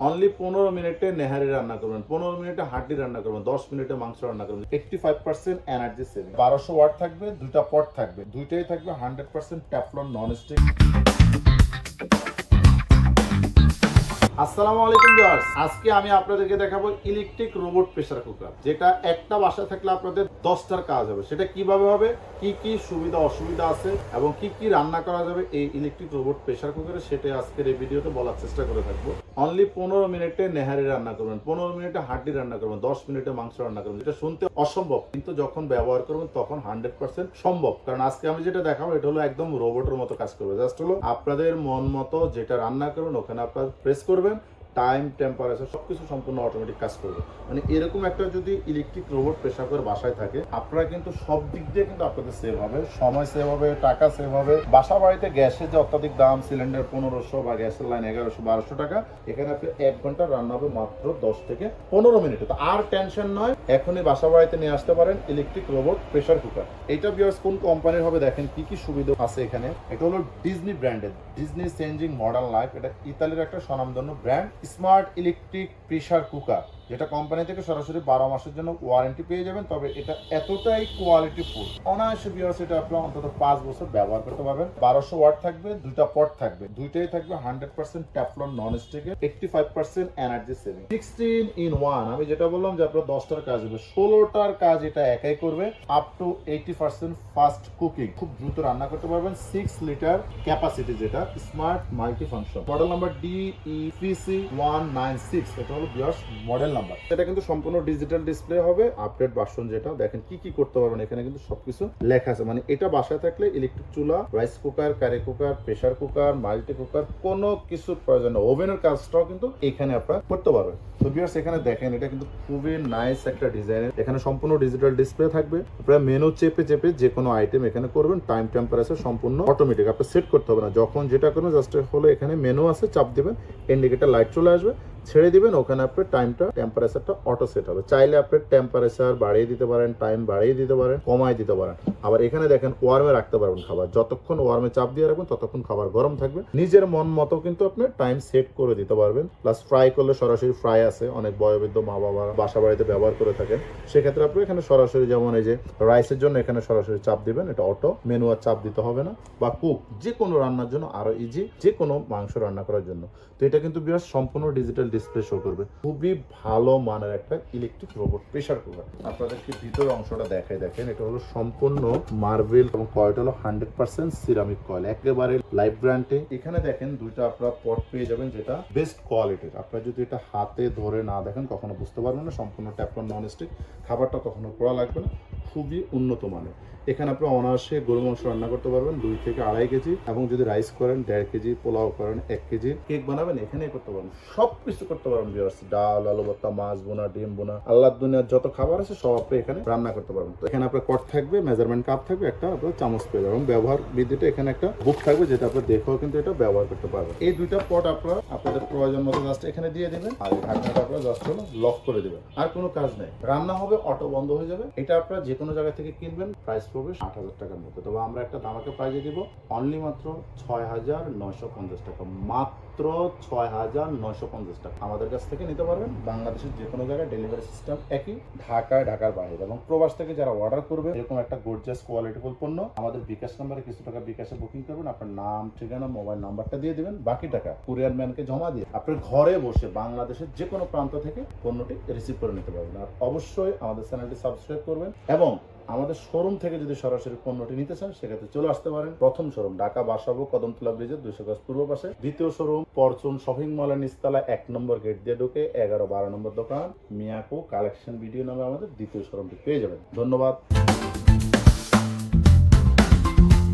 Only 15 মিনিটে নেহারি রান্না করবেন, 15 মিনিটে হাড্ডি রান্না করবেন, 10 মিনিটে মাংস রান্না করবেন। 85% এনার্জি সেভিং। 1200 ওয়াট থাকবে, দুইটা পট থাকবে, দুইটাই থাকবে 100% টেফলন নন স্টিক। আসসালামু আলাইকুম ভিউয়ার্স, আজকে আমি আপনাদেরকে দেখাবো ইলেকট্রিক রোবট প্রেসার কুকার, যেটা একটা বাসায় থাকলে আপনাদের 10টার কাজ হবে। সেটা কিভাবে হবে, কি কি সুবিধা অসুবিধা আছে এবং কি কি রান্না করা যাবে এই ইলেকট্রিক রোবট প্রেসার কুকারে, সেটাই আজকের এই ভিডিওতে বলার চেষ্টা করে থাকবো। অনলি 15 মিনিটে নেহারি রান্না করবেন, 15 মিনিটে হাড্ডি রান্না করবেন, 10 মিনিটে মাংস রান্না করবেন। এটা শুনতে অসম্ভব, কিন্তু যখন ব্যবহার করবেন তখন 100% সম্ভব। কারণ আজকে আমি যেটা দেখাবো এটা হলো একদম রোবটের মতো কাজ করবে। জাস্ট হলো আপনাদের মন মতো যেটা রান্না করবেন ওখানে আপনার প্রেস করবেন, টাইম, টেম্পারেচার সবকিছু সম্পূর্ণ অটোমেটিক কাজ করবে। মানে এরকম একটা যদি ইলেকট্রিক রোবট প্রেসার কুকার বাসায় থাকে, আপনারা কিন্তু সব দিক দিয়ে কিন্তু আপনাদের সেভ হবে, সময় সেভ হবে, টাকা সেভ হবে। বাসা বাড়িতে গ্যাসের যে অত্যাধিক দাম, সিলিন্ডার 1500 বা গ্যাসের লাইন 1100-1200 টাকা, এখানে আপনি 1 ঘন্টা রান্না হবে মাত্র 10 থেকে 15 মিনিটে। তো আর টেনশন নয়, এখনই বাসা বাড়িতে নিয়ে আসতে পারেন ইলেকট্রিক রোবট প্রেসার কুকার। এটা ভিউয়ার্স কোন কোম্পানির হবে দেখেন কি কি সুবিধা আছে এখানে। এটা হলো ডিজনি ব্র্যান্ডের, ডিজনি চেঞ্জিং মডার্ন লাইফ। এটা ইতালির একটা স্বনামধন্য brand. Smart electric pressure cooker, যেটা কোম্পানি থেকে সরাসরি 12 মাসের জন্য ওয়ারেন্টি পেয়ে যাবেন। তবে এটা এতটাই কোয়ালিটি ফুল, অনায়াসে ভিউয়ার্স এটা আপনি অন্তত 5 বছর ব্যবহার করতে পারবেন। 1200 ওয়াট থাকবে, দুইটা পট থাকবে, দুইটাই থাকবে 100% Teflon non stick, 85% energy saving, 16 in 1। আমি যেটা বললাম যে আপনার 10টার কাজ হবে, 16টার কাজ এটা একাই করবে। আপ টু 80% ফাস্ট কুকিং, খুব দ্রুত রান্না করতে পারবেন। 6 লিটার ক্যাপাসিটি, যেটা smart multi function. Model number DE3C196, এটা হলো ভিউয়ার্স মডেল নাম্বার। এটা কিন্তু সম্পূর্ণ ডিজিটাল ডিসপ্লে হবে। আপডেট ভার্সন যেটা, দেখেন কি কি করতে পারবেন এখানে কিন্তু সবকিছু লেখা আছে। মানে এটা বাসায় থাকলে ইলেকট্রিক চুলা, rice cooker, curry cooker, pressure cooker, multi cooker, কোনো কিছু প্রয়োজন নেই। ওভেনের কাজটাও কিন্তু এখানে আপনারা করতে পারবেন। তো ভিউয়ার্স এখানে দেখেন এটা কিন্তু খুবই নাইস একটা ডিজাইনের। এখানে সম্পূর্ণ ডিজিটাল ডিসপ্লে থাকবে। আপনারা মেনু চেপে চেপে যে কোনো আইটেম এখানে করবেন। টাইম, টেম্পারেচার সম্পূর্ণ অটোমেটিক, আপনি সেট করতে হবে না। যখন যেটা করবেন জাস্ট হলো এখানে মেনু আছে, চাপ দিবেন, ইন্ডিকেটর লাইট চলে আসবে, ছেড়ে দিবেন, ওখানে আপনার টাইমটা, টেম্পারেচারটা অটো সেট হবে। চাইলে আপনি টেম্পারেচার বাড়িয়ে দিতে পারেন, টাইম বাড়িয়ে দিতে পারেন, কমায় দিতে পারেন। আবার এখানে দেখেন ওয়ার্মে রাখতে পারবেন খাবার, যতক্ষণ ওয়ার্মে চাপ দিয়ে রাখবেন ততক্ষণ খাবার গরম থাকবে। নিজের মন মতো কিন্তু আপনি টাইম সেট করে দিতে পারবেন। প্লাস ফ্রাই করলে সরাসরি ফ্রাই আছে, অনেক বয়োবৃদ্ধ মা বাবা বাসা বাড়িতে ব্যবহার করে থাকেন, সেক্ষেত্রে আপনি এখানে সরাসরি, যেমন এই যে রাইসের জন্য এখানে সরাসরি চাপ দিবেন, এটা অটো, মেনু আর চাপ দিতে হবে না। বা কুক, যে কোনো রান্নার জন্য আরো ইজি, যে কোনো মাংস রান্না করার জন্য। তো এটা কিন্তু বিরাট সম্পূর্ণ ডিজিটাল ডিসপ্লে শো করবে। খুবই ভালো মানের একটা ইলেকট্রিক রোবট প্রেসার কুকার। আপনাদেরকে ভিতরের অংশটা দেখাই, দেখেন এটা হলো সম্পূর্ণ মার্বেল এবং কয়টা হলো 100% সিরামিক কয়েল, একেবারে লাইভ ব্র্যান্ডে। এখানে দেখেন দুইটা আপনারা পট পেয়ে যাবেন, যেটা বেস্ট কোয়ালিটির। আপনারা যদি এটা হাতে ধরে না দেখেন কখনো বুঝতে পারবেন না। সম্পূর্ণ টেফলন নন স্টিক, খাবারটা কখনো পোড়া লাগবে না, খুবই উন্নত মানের। এখানে আপনি অনায়াসে গরু মাংস রান্না করতে পারবেন 2 থেকে 2.5 কেজি, এবং যদি রাইস করেন 1.5 কেজি, পোলাও করেন 1 কেজি, কেক বানাবেন এখানেই করতে পারবেন, সবকিছু করতে পারবেন ভিউয়ার্স। ডাল, আলু ভর্তা, মাছ বোনা, ডিম বোনা, আল্লাহর দুনিয়ার যত খাবার আছে সব আপনি এখানে রান্না করতে পারবেন। তো এখানে আপনার কট থাকবে, মেজারমেন্ট কাপ থাকবে, একটা আপনার চামচ পেয়ে যাবেন, এবং ব্যবহার বিধিটা এখানে একটা বুক থাকবে, যেটা আপনি দেখেও কিন্তু এটা ব্যবহার করতে পারবেন। এই দুইটা পট আপনারা আপনাদের প্রয়োজন মতো জাস্ট এখানে দিয়ে দেবেন, আর এই ঢাকনাটা আপনারা জাস্ট হলো লক করে দেবেন। আর কোনো কাজ নেই, রান্না হবে, অটো বন্ধ হয়ে যাবে। এটা আপনারা যে কোনো জায়গা থেকে কিনবেন, প্রাইস পড়বে 60,000 টাকার মতো। তবে আমরা একটা ধামাকা প্রাইজে দিব, অনলি মাত্র 6,950 টাকা, মাত্র 6,950 টাকা। আমাদের কাছ থেকে নিতে পারবেন বাংলাদেশের যে কোনো জায়গায়, ডেলিভারি সিস্টেম একই, ঢাকায়, ঢাকার বাইরে এবং প্রবাস থেকে যারা অর্ডার করবে এরকম একটা গর্জিয়াস কোয়ালিটিফুল পণ্য, আমাদের বিকাশ নাম্বারে কিছু টাকা বিকাশে বুকিং করবেন, আপনার নাম, ঠিকানা, মোবাইল নাম্বারটা দিয়ে দিবেন, বাকি টাকা কুরিয়ার ম্যানকে জমা দিয়ে আপনার ঘরে বসে বাংলাদেশের যে কোনো প্রান্ত থেকে পণ্যটি রিসিভ করে নিতে পারবেন। আর অবশ্যই আমাদের চ্যানেলটি সাবস্ক্রাইব করবেন, এবং আমাদের শোরুম থেকে যদি সরাসরি পণ্যটি নিতে চান সেক্ষেত্রে চলে আসতে পারেন। প্রথম শোরুম ঢাকা বাসাবো কদমতলা ব্রিজের 200 গজ পূর্ব পাশে। দ্বিতীয় শোরুম পরচুন শপিং মলের নিচতলা 1 নম্বর গেট দিয়ে ঢুকে 11-12 নম্বর দোকান, মিয়াকো কালেকশন ভিডিও নামে আমাদের দ্বিতীয় শোরুমটি পেয়ে যাবেন। ধন্যবাদ।